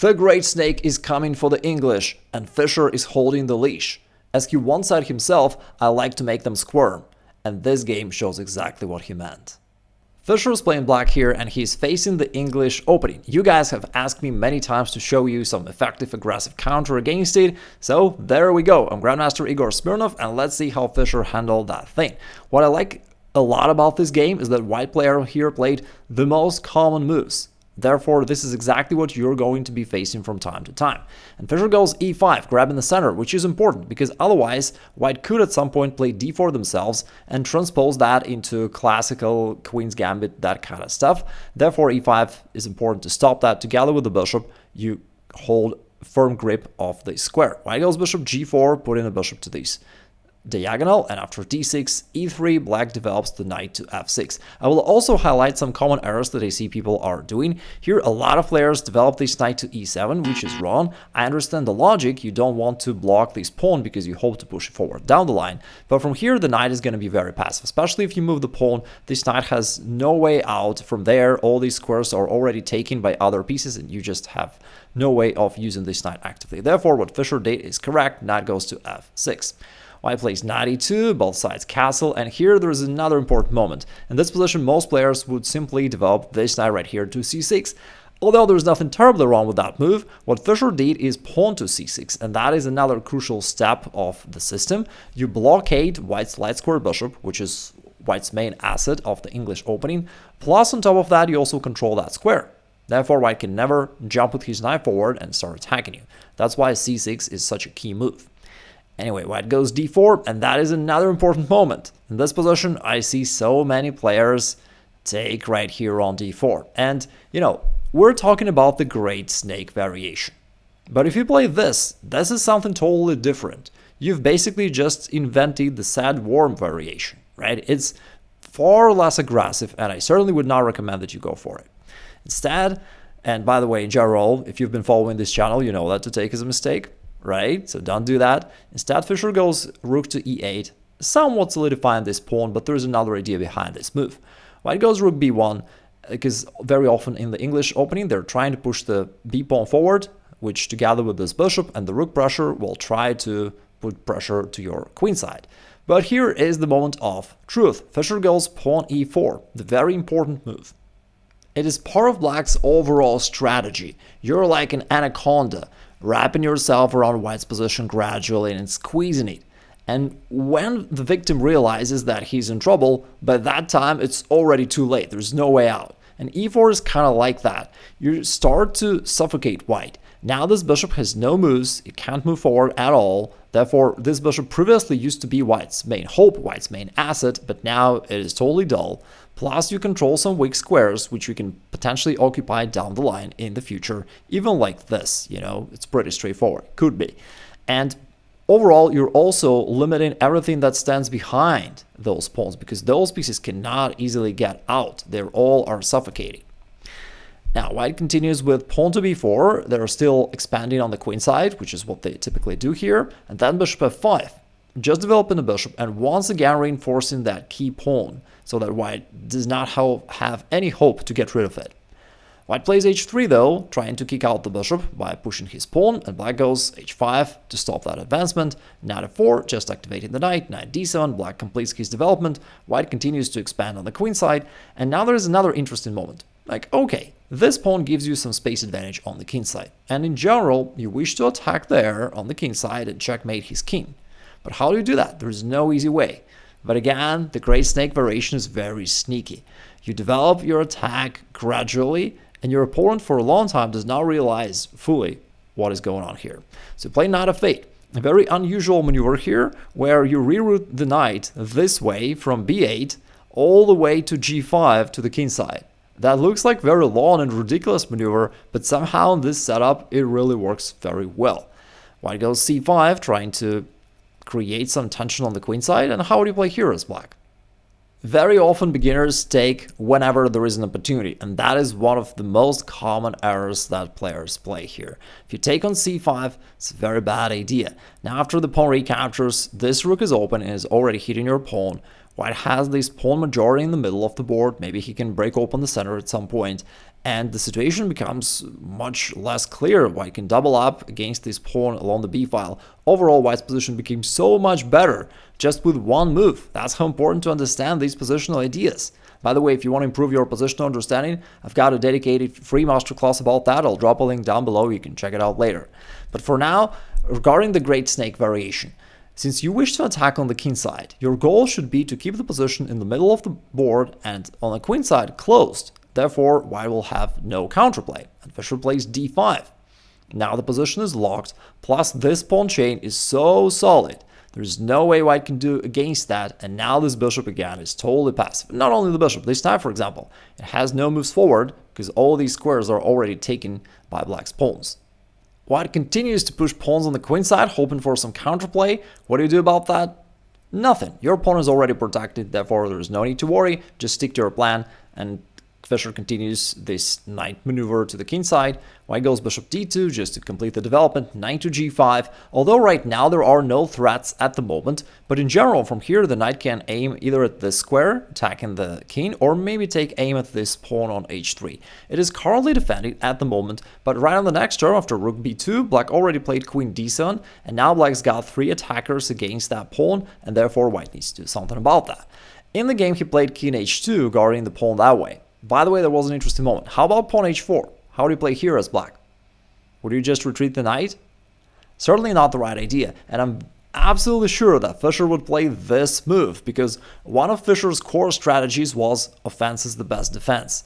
The great snake is coming for the English, and Fischer is holding the leash. As he once said himself, I like to make them squirm. And this game shows exactly what he meant. Fischer is playing black here, and he's facing the English opening. You guys have asked me many times to show you some effective aggressive counter against it, so there we go. I'm Grandmaster Igor Smirnov, and let's see how Fischer handled that thing. What I like a lot about this game is that white player here played the most common moves. Therefore, this is exactly what you're going to be facing from time to time. And Fischer goes e5, grabbing the center, which is important, because otherwise, white could at some point play d4 themselves and transpose that into classical queen's gambit, that kind of stuff. Therefore, e5 is important to stop that. Together with the bishop, you hold firm grip of the square. White goes bishop g4, putting the bishop to this diagonal, and after d6, e3, black develops the knight to f6. I will also highlight some common errors that I see people are doing. Here, a lot of players develop this knight to e7, which is wrong. I understand the logic. You don't want to block this pawn because you hope to push it forward down the line. But from here, the knight is going to be very passive, especially if you move the pawn. This knight has no way out from there. All these squares are already taken by other pieces, and you just have no way of using this knight actively. Therefore, what Fischer did is correct. Knight goes to f6. White plays knight e2, both sides castle, and here there is another important moment. In this position, most players would simply develop this knight right here to c6. Although there's nothing terribly wrong with that move, what Fischer did is pawn to c6, and that is another crucial step of the system. You blockade white's light square bishop, which is white's main asset of the English opening, plus on top of that you also control that square. Therefore, white can never jump with his knight forward and start attacking you. That's why c6 is such a key move. Anyway, white goes d4, and that is another important moment. In this position, I see so many players take right here on d4. And, we're talking about the great snake variation. But if you play this is something totally different. You've basically just invented the sad worm variation, right? It's far less aggressive, and I certainly would not recommend that you go for it. Instead, and by the way, in general, if you've been following this channel, you know that to take is a mistake. Right? So don't do that. Instead, Fischer goes rook to e8, somewhat solidifying this pawn, but there's another idea behind this move. White goes rook b1, because very often in the English opening, they're trying to push the b pawn forward, which together with this bishop and the rook pressure will try to put pressure to your queen side. But here is the moment of truth. Fischer goes pawn e4, the very important move. It is part of black's overall strategy. You're like an anaconda, wrapping yourself around white's position gradually and squeezing it. And when the victim realizes that he's in trouble, by that time it's already too late. There's no way out. And e4 is kind of like that. You start to suffocate white. Now this bishop has no moves, it can't move forward at all. Therefore, this bishop previously used to be white's main hope, white's main asset, but now it is totally dull. Plus, you control some weak squares, which you can potentially occupy down the line in the future, even like this, it's pretty straightforward, could be. And overall, you're also limiting everything that stands behind those pawns, because those pieces cannot easily get out. They all are suffocating. Now, white continues with pawn to b4. They're still expanding on the queen side, which is what they typically do here. And then bishop f5, just developing the bishop and once again reinforcing that key pawn so that white does not have any hope to get rid of it. White plays h3 though, trying to kick out the bishop by pushing his pawn, and black goes h5 to stop that advancement. Knight f4, just activating the knight. Knight d7, black completes his development. White continues to expand on the queen side, and now there is another interesting moment. Like, okay, this pawn gives you some space advantage on the king side, and in general, you wish to attack there on the king side and checkmate his king. But how do you do that? There is no easy way. But again, the great snake variation is very sneaky. You develop your attack gradually, and your opponent for a long time does not realize fully what is going on here. So play knight f8, a very unusual maneuver here, where you reroute the knight this way from b8 all the way to g5 to the king side. That looks like very long and ridiculous maneuver, but somehow in this setup it really works very well. White goes c5, trying to create some tension on the queen side, and how do you play here as black? Very often beginners take whenever there is an opportunity, and that is one of the most common errors that players play here. If you take on c5, it's a very bad idea. Now after the pawn recaptures, this rook is open and is already hitting your pawn. White has this pawn majority in the middle of the board, maybe he can break open the center at some point, and the situation becomes much less clear. White can double up against this pawn along the b-file. Overall, White's position became so much better just with one move. That's how important to understand these positional ideas. By the way, if you want to improve your positional understanding, I've got a dedicated free masterclass about that. I'll drop a link down below. You can check it out later. But for now, regarding the great snake variation, since you wish to attack on the king side, your goal should be to keep the position in the middle of the board and on the queen side closed. Therefore, White will have no counterplay, and Fischer plays d5. Now the position is locked, plus this pawn chain is so solid. There's no way White can do against that, and now this bishop again is totally passive. Not only the bishop, this time, for example, it has no moves forward because all these squares are already taken by Black's pawns. White continues to push pawns on the queen side, hoping for some counterplay. What do you do about that? Nothing. Your pawn is already protected, therefore there's no need to worry. Just stick to your plan, and Fischer continues this knight maneuver to the king side. White goes bishop d2 just to complete the development, knight to g5. Although right now there are no threats at the moment, but in general from here the knight can aim either at this square, attacking the king, or maybe take aim at this pawn on h3. It is currently defended at the moment, but right on the next turn after rook b2, Black already played queen d7, and now Black's got 3 attackers against that pawn, and therefore White needs to do something about that. In the game he played king h2, guarding the pawn that way. By the way, there was an interesting moment. How about pawn h4? How do you play here as Black? Would you just retreat the knight? Certainly not the right idea, and I'm absolutely sure that Fischer would play this move, because one of Fischer's core strategies was offense is the best defense.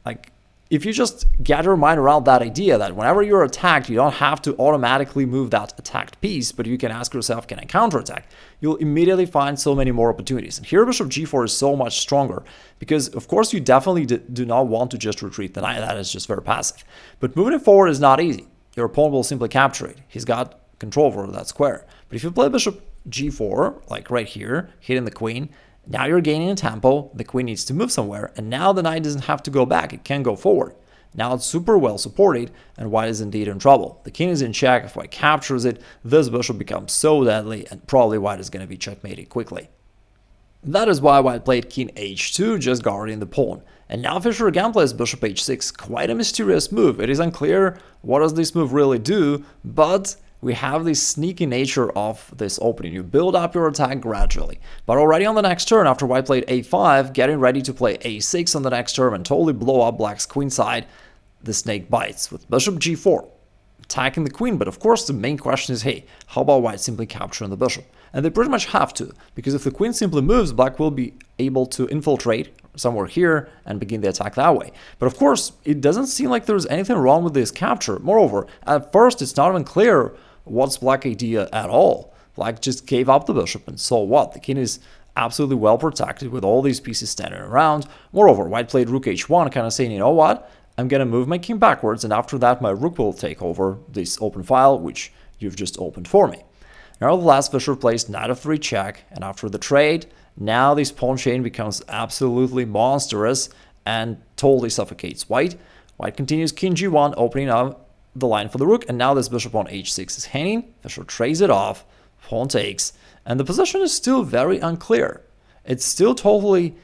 Like, if you just get your mind around that idea that whenever you're attacked, you don't have to automatically move that attacked piece, but you can ask yourself, can I counterattack? You'll immediately find so many more opportunities. And here bishop g4 is so much stronger because, of course, you definitely do not want to just retreat the knight. That is just very passive. But moving it forward is not easy. Your opponent will simply capture it. He's got control over that square. But if you play bishop g4, like right here, hitting the queen, now you're gaining a tempo, the queen needs to move somewhere, and now the knight doesn't have to go back, it can go forward. Now it's super well supported, and White is indeed in trouble. The king is in check. If White captures it, this bishop becomes so deadly, and probably White is going to be checkmated quickly. That is why White played king h2, just guarding the pawn. And now Fischer again plays bishop h6, quite a mysterious move. It is unclear what does this move really do, but we have this sneaky nature of this opening. You build up your attack gradually. But already on the next turn, after White played a5, getting ready to play a6 on the next turn and totally blow up Black's queen side, the snake bites with bishop g4, attacking the queen. But of course, the main question is, hey, how about White simply capturing the bishop? And they pretty much have to, because if the queen simply moves, Black will be able to infiltrate somewhere here and begin the attack that way. But of course, it doesn't seem like there's anything wrong with this capture. Moreover, at first, it's not even clear what's Black's idea at all. Black just gave up the bishop, and so what? The king is absolutely well protected with all these pieces standing around. Moreover, White played rook h1, kind of saying, you know what? I'm going to move my king backwards, and after that my rook will take over this open file, which you've just opened for me. Nevertheless, Fischer plays knight f3 check, and after the trade, now this pawn chain becomes absolutely monstrous and totally suffocates White. White continues king g1, opening up the line for the rook, and now this bishop on h6 is hanging. Fischer trades it off, pawn takes, and the position is still very unclear. It's still totally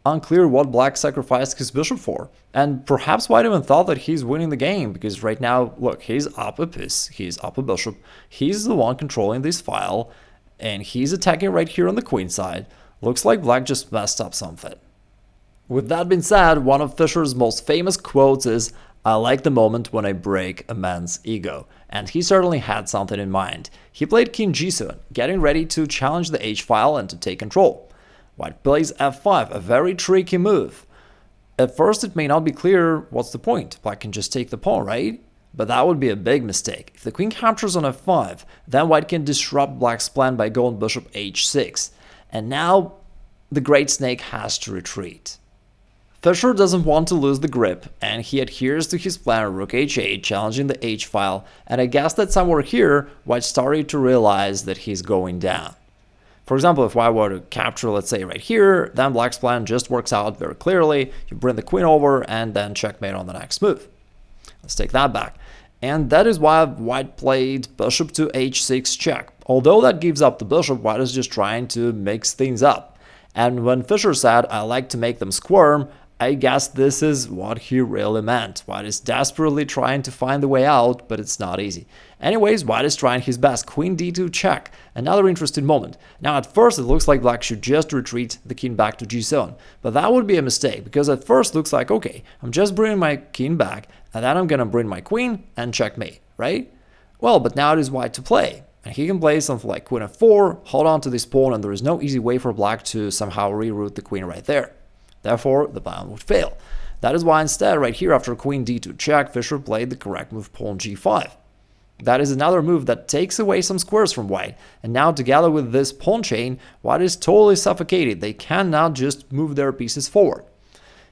unclear what Black sacrificed his bishop for, and perhaps White even thought that he's winning the game, because right now, look, he's up a piece, he's up a bishop, he's the one controlling this file, and he's attacking right here on the queen side. Looks like Black just messed up something. With that being said, one of Fischer's most famous quotes is, "I like the moment when I break a man's ego," and he certainly had something in mind. He played king g7, getting ready to challenge the h-file and to take control. White plays f5, a very tricky move. At first it may not be clear what's the point. Black can just take the pawn, right? But that would be a big mistake. If the queen captures on f5, then White can disrupt Black's plan by going bishop h6. And now the great snake has to retreat. Fischer doesn't want to lose the grip, and he adheres to his plan rook h8, challenging the h-file, and I guess that somewhere here, White started to realize that he's going down. For example, if White were to capture, let's say, right here, then Black's plan just works out very clearly. You bring the queen over, and then checkmate on the next move. Let's take that back. And that is why White played bishop to h6 check. Although that gives up the bishop, White is just trying to mix things up. And when Fischer said, "I like to make them squirm," I guess this is what he really meant. White is desperately trying to find the way out, but it's not easy. Anyways, White is trying his best. Queen d2 check. Another interesting moment. Now at first it looks like Black should just retreat the king back to g7, but that would be a mistake, because at first it looks like, okay, I'm just bringing my king back, and then I'm gonna bring my queen and checkmate, right? Well, but now it is White to play. And he can play something like queen f4, hold on to this pawn, and there is no easy way for Black to somehow reroute the queen right there. Therefore, the pawn would fail. That is why instead, right here after queen d2 check, Fischer played the correct move pawn g5. That is another move that takes away some squares from White, and now together with this pawn chain, White is totally suffocated. They cannot just move their pieces forward.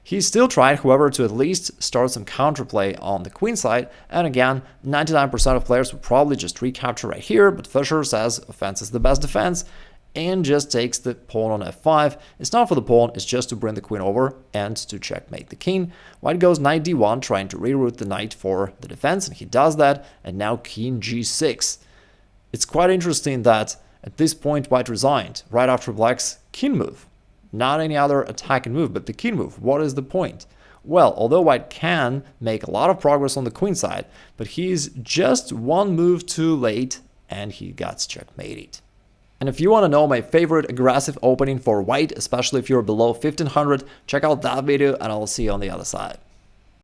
He still tried, however, to at least start some counterplay on the queen side, and again, 99% of players would probably just recapture right here, but Fischer says offense is the best defense, and just takes the pawn on f5. It's not for the pawn, it's just to bring the queen over and to checkmate the king. White goes knight d1, trying to reroute the knight for the defense, and he does that, and now king g6. It's quite interesting that at this point White resigned, right after Black's king move. Not any other attacking move, but the king move. What is the point? Well, although White can make a lot of progress on the queen side, but he's just one move too late, and he gets checkmated. And if you want to know my favorite aggressive opening for White, especially if you're below 1500, check out that video and I'll see you on the other side.